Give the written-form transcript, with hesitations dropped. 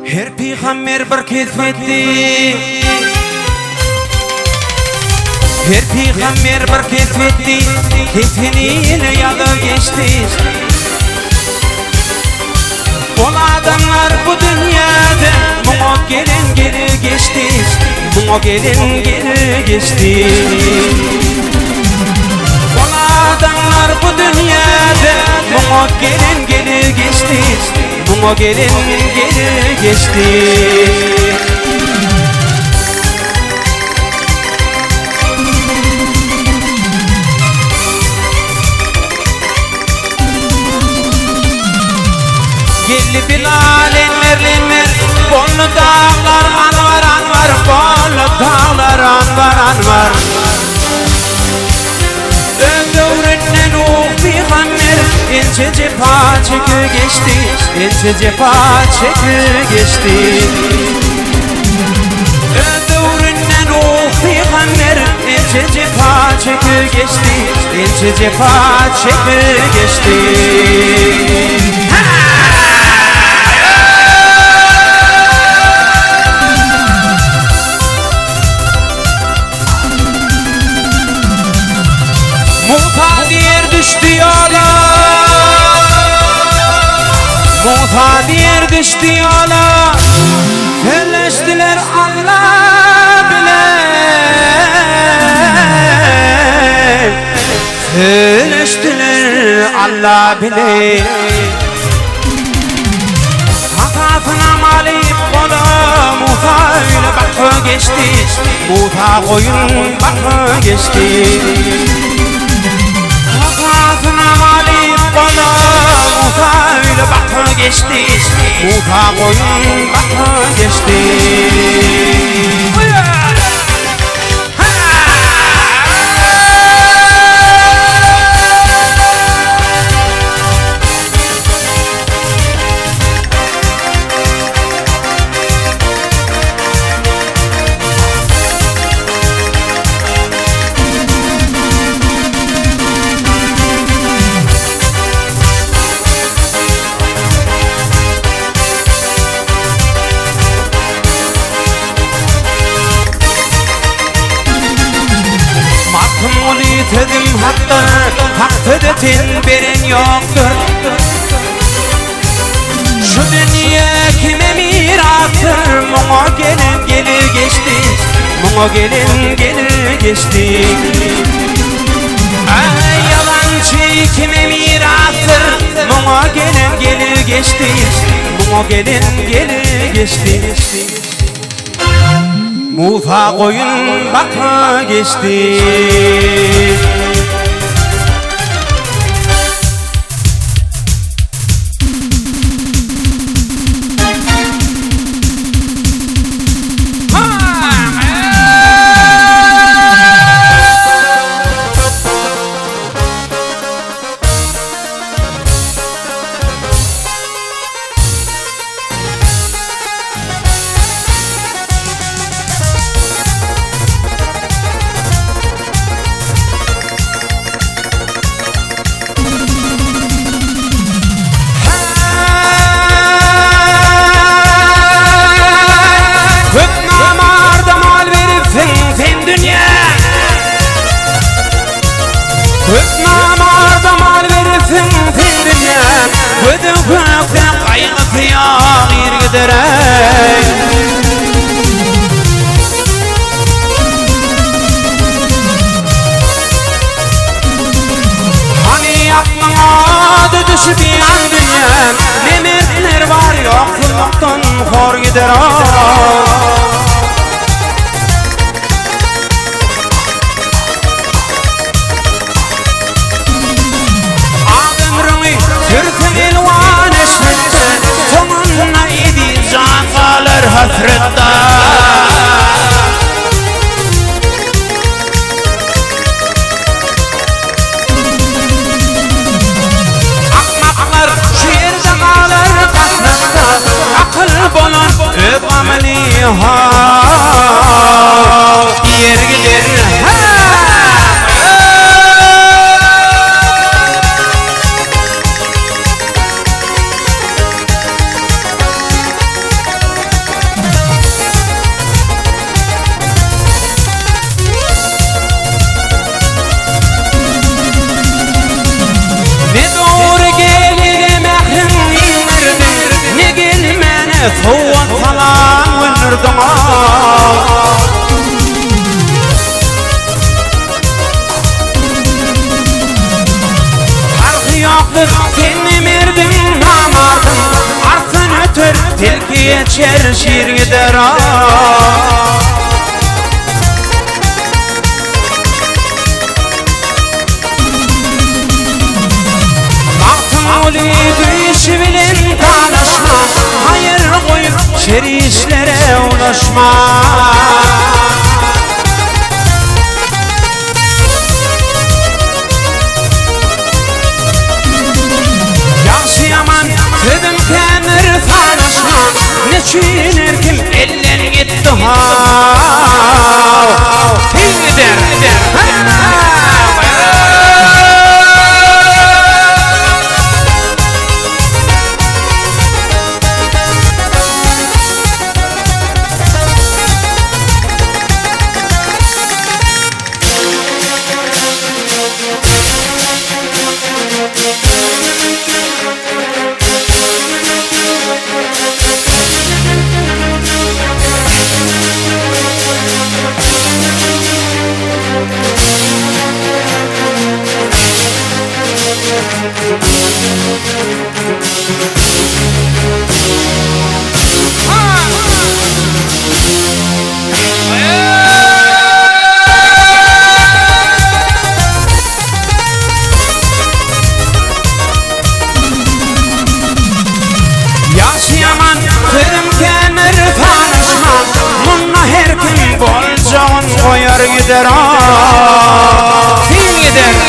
Her peygamber bir ketmetti. Her peygamber bir ketmetti. Keteniyle yalı geçti. Ol adamlar bu dünyada Muğo gelin geri geçti. Muğo gelin geri geçti. Ol adamlar bu dünyada Muğo gelin geri geçti. Muğo gelin geri geçti. Gelli Bilal enler Bollu dağlar anvar anvar Bollu dağlar anvar anvar Ömründen o peygamber İnce cepha çekir geçti İnce cepha çekir geçti Ömründen o peygamber İnce cepha çekir geçti İnce cepha çekir geçti. Muhtadir düştü yola Muhtadir düştü yola Felleştiler Allah bile Felleştiler Allah bile Hatatına malip ola Muhtayla bakı geçti Muhta koyun bakı geçti Hatatına malip bana Muhtayla bakı geçti Muhta koyun bakı geçti. Tedim hatta hak tedetin berin yoktur. Şu dünya kime mirattır? Muğo gelin gelir geçti. Muğo gelin gelir geçti. Ay yalancı kime mirattır? Muğo gelin gelir geçti. Muğo gelin gelir geçti. Muğta koyun baka geçti. Hani yapmadı düşüp yan dünya Ne mertler var yoksuluktan hor gider Adımrını Türk'ün elvan eşmette Sonuna idi can kalır hasrette. Öp ameli ha yer gider فوت falan ونردما Farkı yoktur seni merdim namardım Artın ötür tilki geçer şiir gider Gülüşü bilin tanışma Hayır koyup şeri işlere ulaşma Yaxşı yaman dedim kenir tanışma Neçin erkim elden gitti ha Kim gider? Yaşayaman kırım kemir tanışma Bununla her kim bolcağın koyar gider Kim gider?